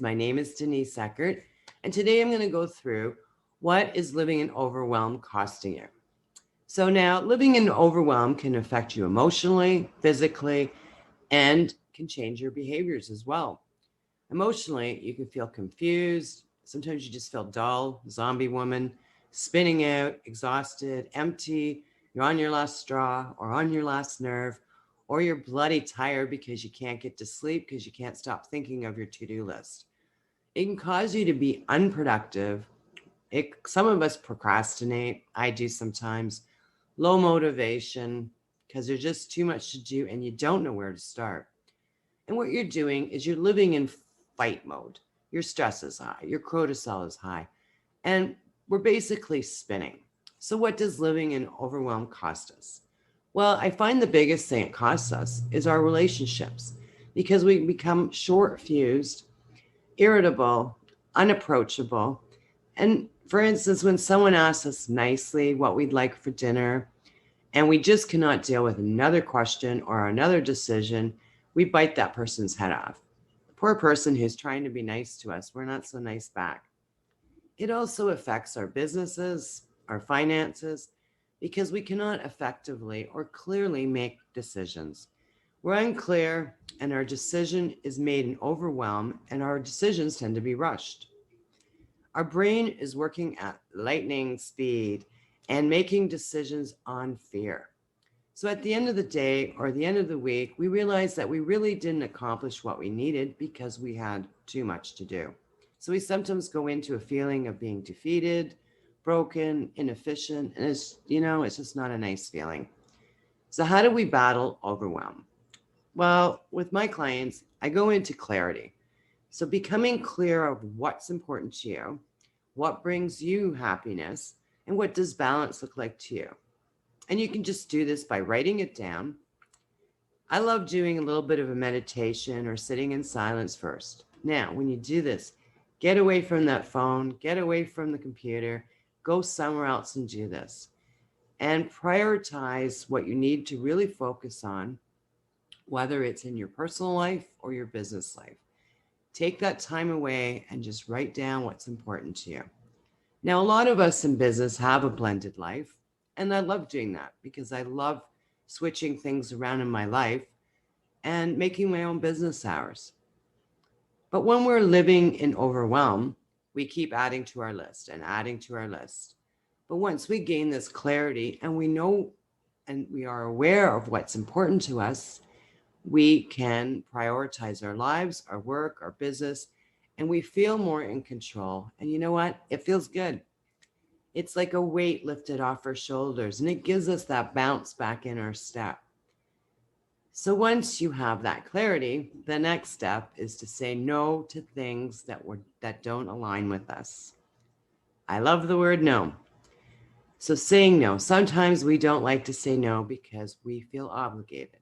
My name is Denise Eckert, and today I'm going to go through what is living in overwhelm costing you. So, now living in overwhelm can affect you emotionally, physically, and can change your behaviors as well. Emotionally, you can feel confused. Sometimes you just feel dull, zombie woman, spinning out, exhausted, empty. You're on your last straw or on your last nerve, or you're bloody tired because you can't get to sleep because you can't stop thinking of your to do list. It can cause you to be unproductive. Some of us procrastinate. I do sometimes. Low motivation because there's just too much to do and you don't know where to start. And what you're doing is you're living in fight mode. Your stress is high, your cortisol is high, and we're basically spinning. So, what does living in overwhelm cost us? Well, I find the biggest thing it costs us is our relationships because we become short fused, irritable, unapproachable. And for instance, when someone asks us nicely what we'd like for dinner, and we just cannot deal with another question or another decision, we bite that person's head off. The poor person who's trying to be nice to us, we're not so nice back. It also affects our businesses, our finances, because we cannot effectively or clearly make decisions. We're unclear, and our decision is made in overwhelm, and our decisions tend to be rushed. Our brain is working at lightning speed and making decisions on fear. So at the end of the day or the end of the week, we realize that we really didn't accomplish what we needed because we had too much to do. So we sometimes go into a feeling of being defeated, broken, inefficient, and it's just not a nice feeling. So how do we battle overwhelm? Well, with my clients, I go into clarity. So becoming clear of what's important to you, what brings you happiness, and what does balance look like to you. And you can just do this by writing it down. I love doing a little bit of a meditation or sitting in silence first. Now, when you do this, get away from that phone, get away from the computer, go somewhere else and do this. And prioritize what you need to really focus on, whether it's in your personal life or your business life. Take that time away and just write down what's important to you. Now, a lot of us in business have a blended life, and I love doing that because I love switching things around in my life and making my own business hours. But when we're living in overwhelm, we keep adding to our list and adding to our list. But once we gain this clarity and we know and we are aware of what's important to us, we can prioritize our lives, our work, our business, and we feel more in control. And you know what? It feels good. It's like a weight lifted off our shoulders, and it gives us that bounce back in our step. So once you have that clarity, the next step is to say no to things that don't align with us. I love the word no. So saying no, sometimes we don't like to say no because we feel obligated.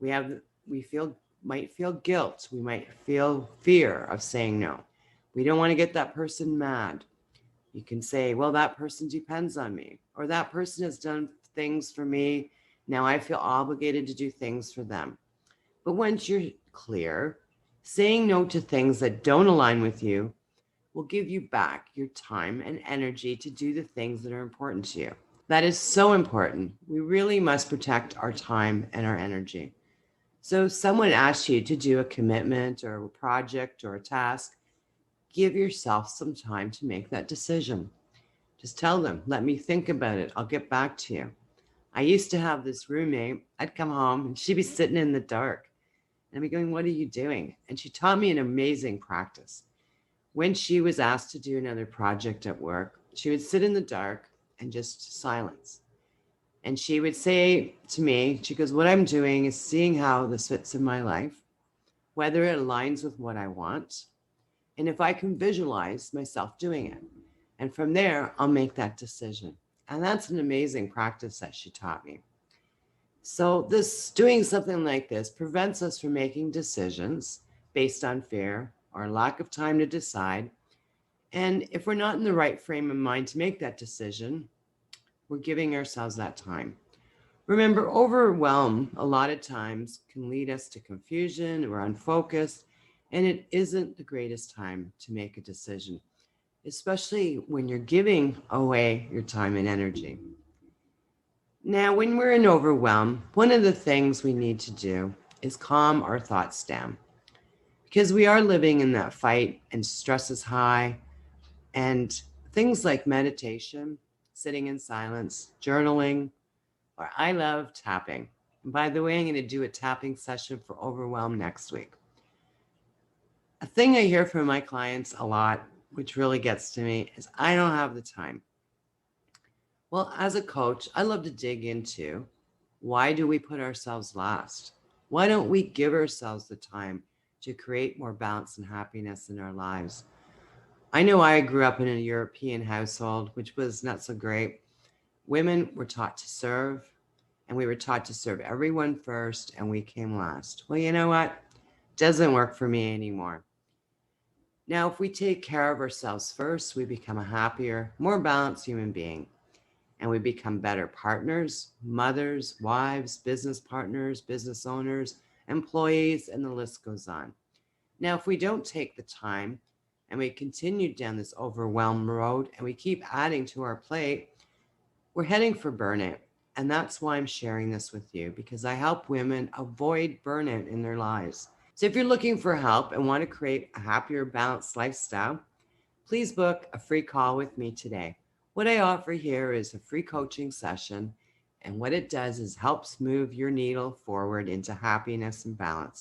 We have we feel might feel guilt, we might feel fear of saying no. We don't want to get that person mad. You can say, well, that person depends on me, or that person has done things for me. Now I feel obligated to do things for them. But once you're clear, saying no to things that don't align with you will give you back your time and energy to do the things that are important to you. That is so important. We really must protect our time and our energy. So, if someone asks you to do a commitment or a project or a task, give yourself some time to make that decision. Just tell them, let me think about it. I'll get back to you. I used to have this roommate. I'd come home and she'd be sitting in the dark. And I'd be going, what are you doing? And she taught me an amazing practice. When she was asked to do another project at work, she would sit in the dark and just silence. And she would say to me, she goes, what I'm doing is seeing how this fits in my life, whether it aligns with what I want, and if I can visualize myself doing it. And from there, I'll make that decision. And that's an amazing practice that she taught me. So this doing something like this prevents us from making decisions based on fear or lack of time to decide. And if we're not in the right frame of mind to make that decision, we're giving ourselves that time. Remember, overwhelm a lot of times can lead us to confusion or unfocused, And it isn't the greatest time to make a decision, especially when you're giving away your time and energy. Now, when we're in overwhelm, one of the things we need to do is calm our thoughts down because we are living in that fight and stress is high. And things like meditation, sitting in silence, journaling, or I love tapping. And by the way, I'm going to do a tapping session for overwhelm next week. A thing I hear from my clients a lot, which really gets to me, is I don't have the time. Well, as a coach, I love to dig into why do we put ourselves last? Why don't we give ourselves the time to create more balance and happiness in our lives? I know I grew up in a European household, which was not so great. Women were taught to serve, and we were taught to serve everyone first, and we came last. Well, you know what? Doesn't work for me anymore. Now, if we take care of ourselves first, we become a happier, more balanced human being, and we become better partners, mothers, wives, business partners, business owners, employees, and the list goes on. Now, if we don't take the time and we continue down this overwhelm road and we keep adding to our plate, we're heading for burnout. And that's why I'm sharing this with you, because I help women avoid burnout in their lives. So if you're looking for help and want to create a happier, balanced lifestyle, please book a free call with me today. What I offer here is a free coaching session, and what it does is helps move your needle forward into happiness and balance.